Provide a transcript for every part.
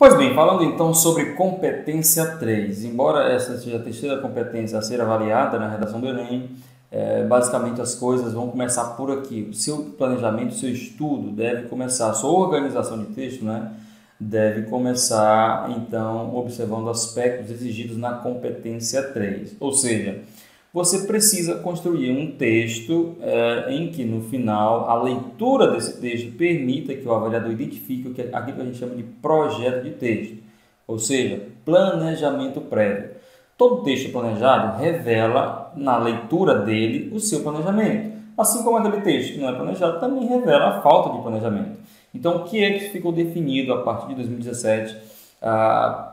Pois bem, falando então sobre competência 3, embora essa seja a terceira competência a ser avaliada na redação do Enem, basicamente as coisas vão começar por aqui. O seu planejamento, o seu estudo deve começar, a sua organização de texto, né, deve começar então observando aspectos exigidos na competência 3, ou seja, você precisa construir um texto em que no final a leitura desse texto permita que o avaliador identifique aquilo que a gente chama de projeto de texto, ou seja, planejamento prévio. Todo texto planejado revela na leitura dele o seu planejamento, assim como aquele texto que não é planejado também revela a falta de planejamento. Então, o que é que ficou definido a partir de 2017,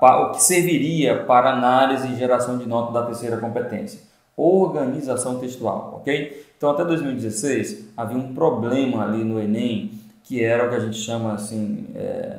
o que serviria para análise e geração de nota da terceira competência? Organização textual, ok? Então, até 2016, havia um problema ali no Enem, que era o que a gente chama, assim,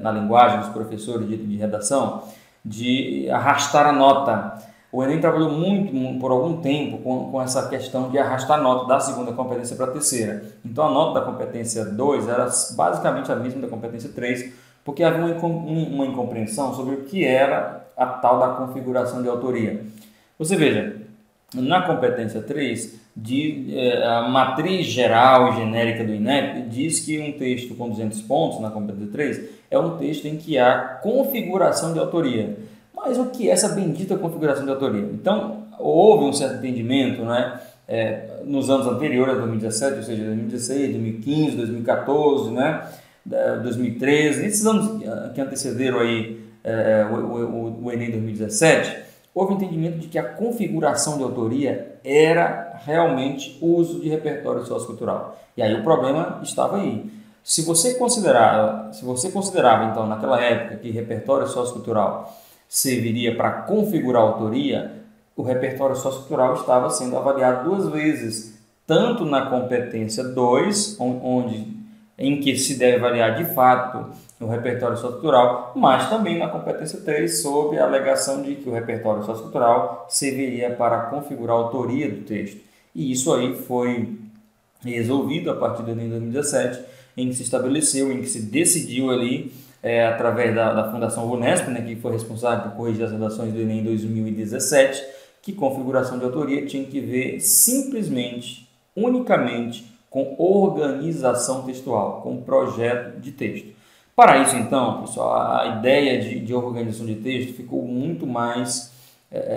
na linguagem dos professores de redação, de arrastar a nota. O Enem trabalhou muito, por algum tempo, com essa questão de arrastar a nota da segunda competência para a terceira. Então, a nota da competência 2 era basicamente a mesma da competência 3, porque havia uma incompreensão sobre o que era a tal da configuração de autoria. Você veja, na competência 3, a matriz geral e genérica do INEP diz que um texto com 200 pontos, na competência 3, é um texto em que há configuração de autoria. Mas o que é essa bendita configuração de autoria? Então, houve um certo entendimento, né, nos anos anteriores a 2017, ou seja, 2016, 2015, 2014, né, 2013, nesses anos que antecederam aí, o Enem 2017, houve um entendimento de que a configuração de autoria era realmente o uso de repertório sociocultural. E aí o problema estava aí. Se você considerava então naquela época que repertório sociocultural serviria para configurar a autoria, o repertório sociocultural estava sendo avaliado duas vezes, tanto na competência 2, em que se deve avaliar de fato o repertório sociocultural, mas também na competência 3, sob a alegação de que o repertório sociocultural serviria para configurar a autoria do texto. E isso aí foi resolvido a partir do Enem 2017, em que se estabeleceu, em que se decidiu ali, através da Fundação Unesp, né, que foi responsável por corrigir as redações do Enem 2017, que configuração de autoria tinha que ver simplesmente, unicamente, com organização textual, com projeto de texto. Para isso, então, pessoal, a ideia de organização de texto ficou muito mais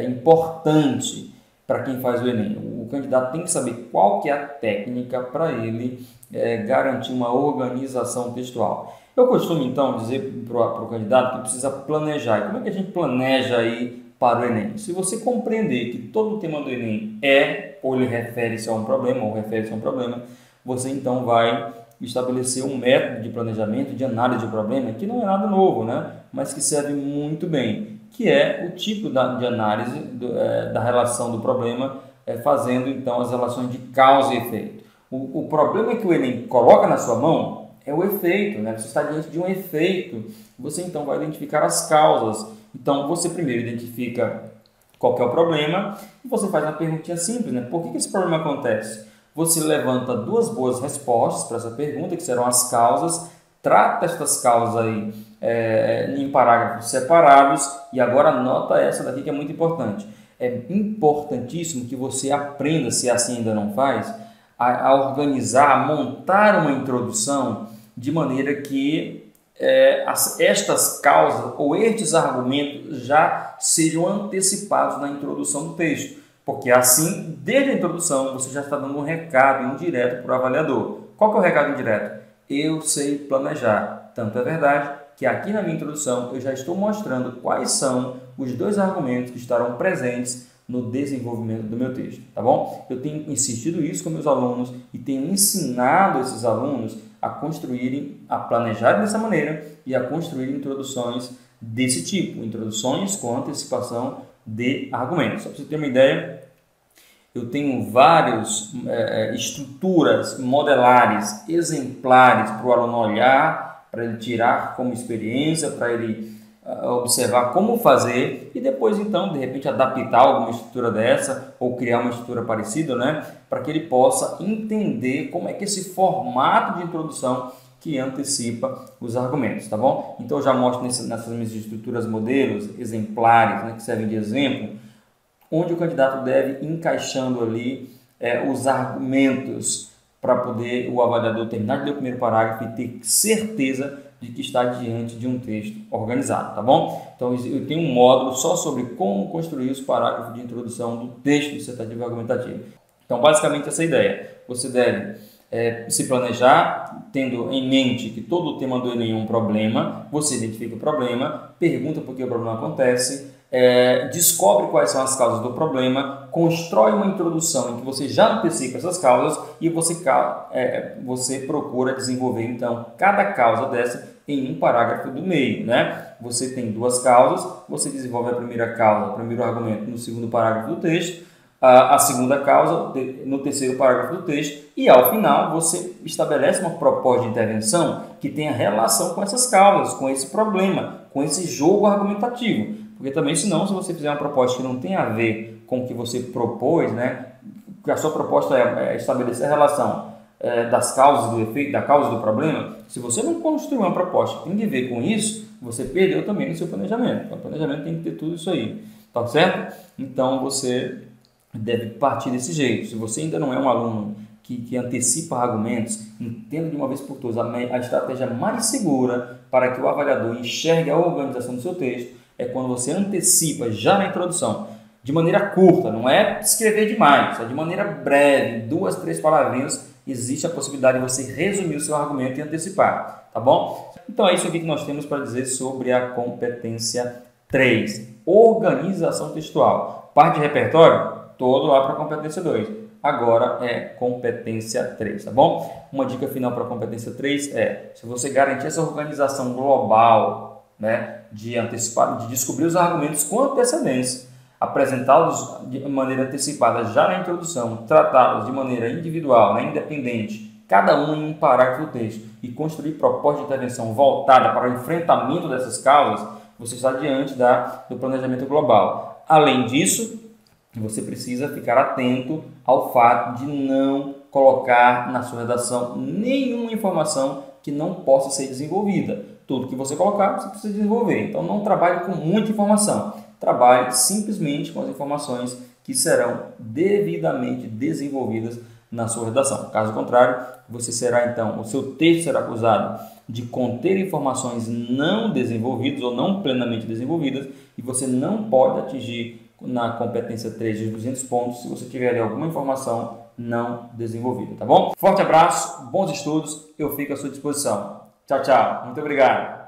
importante para quem faz o Enem. O candidato tem que saber qual que é a técnica para ele garantir uma organização textual. Eu costumo, então, dizer para o candidato que precisa planejar. E como é que a gente planeja aí para o Enem? Se você compreender que todo o tema do Enem ou ele refere-se a um problema, ou refere-se a um problema, você então vai estabelecer um método de planejamento, de análise de problema, que não é nada novo, né? Mas que serve muito bem, que é o tipo de análise da relação do problema, fazendo então as relações de causa e efeito. O problema que o Enem coloca na sua mão é o efeito, né? Você está diante de um efeito, você então vai identificar as causas. Então você primeiro identifica qual que é o problema e você faz uma perguntinha simples, né? Por que esse problema acontece? Você levanta duas boas respostas para essa pergunta, que serão as causas, trata estas causas aí em parágrafos separados, e agora anota essa daqui que é muito importante. É importantíssimo que você aprenda, se assim ainda não faz, a organizar, a montar uma introdução de maneira que estas causas ou estes argumentos já sejam antecipados na introdução do texto. Porque assim, desde a introdução, você já está dando um recado indireto para o avaliador. Qual que é o recado indireto? Eu sei planejar. Tanto é verdade que aqui na minha introdução eu já estou mostrando quais são os dois argumentos que estarão presentes no desenvolvimento do meu texto, tá bom? Eu tenho insistido isso com meus alunos e tenho ensinado esses alunos a construírem, a planejarem dessa maneira e a construírem introduções desse tipo, introduções com antecipação de argumentos. Só para você ter uma ideia, eu tenho várias estruturas modelares, exemplares para o aluno olhar, para ele tirar como experiência, para ele observar como fazer e depois então, de repente, adaptar alguma estrutura dessa ou criar uma estrutura parecida, né, para que ele possa entender como é que esse formato de introdução que antecipa os argumentos, tá bom? Então eu já mostro nessas minhas estruturas modelos, exemplares, né, que servem de exemplo, onde o candidato deve ir encaixando ali os argumentos para poder o avaliador terminar de ler o primeiro parágrafo e ter certeza de que está diante de um texto organizado, tá bom? Então eu tenho um módulo só sobre como construir os parágrafos de introdução do texto dissertativo e argumentativo. Então basicamente essa ideia, você deve se planejar, tendo em mente que todo o tema do Enem é um problema, você identifica o problema, pergunta por que o problema acontece, descobre quais são as causas do problema, constrói uma introdução em que você já antecipa essas causas e você procura desenvolver então cada causa dessa em um parágrafo do meio, né? Você tem duas causas, você desenvolve a primeira causa, o primeiro argumento no segundo parágrafo do texto, a segunda causa no terceiro parágrafo do texto e ao final você estabelece uma proposta de intervenção que tenha relação com essas causas, com esse problema, com esse jogo argumentativo. Porque também, senão, se você fizer uma proposta que não tem a ver com o que você propôs, né, que a sua proposta é estabelecer a relação das causas do efeito, da causa do problema, se você não construir uma proposta que tem a ver com isso, você perdeu também no seu planejamento. Então, o planejamento tem que ter tudo isso aí, tá certo? Então, você deve partir desse jeito. Se você ainda não é um aluno que antecipa argumentos, entenda de uma vez por todas a estratégia mais segura para que o avaliador enxergue a organização do seu texto é quando você antecipa já na introdução, de maneira curta, não é escrever demais, é de maneira breve, 2, 3 palavrinhas, existe a possibilidade de você resumir o seu argumento e antecipar, tá bom? Então é isso aqui que nós temos para dizer sobre a competência 3, organização textual. Parte de repertório, todo lá para a competência 2. Agora é competência 3, tá bom? Uma dica final para a competência 3 se você garantir essa organização global, né, de antecipar, de descobrir os argumentos com antecedência, apresentá-los de maneira antecipada já na introdução, tratá-los de maneira individual, né, independente, cada um em um parágrafo do texto e construir proposta de intervenção voltada para o enfrentamento dessas causas, você está diante do planejamento global. Além disso, você precisa ficar atento ao fato de não colocar na sua redação nenhuma informação que não possa ser desenvolvida. Tudo que você colocar, você precisa desenvolver. Então, não trabalhe com muita informação. Trabalhe simplesmente com as informações que serão devidamente desenvolvidas na sua redação. Caso contrário, o seu texto será acusado de conter informações não desenvolvidas ou não plenamente desenvolvidas e você não pode atingir na competência 3 de 200 pontos se você tiver ali alguma informação não desenvolvida, tá bom? Forte abraço, bons estudos, eu fico à sua disposição. Tchau, tchau. Muito obrigado.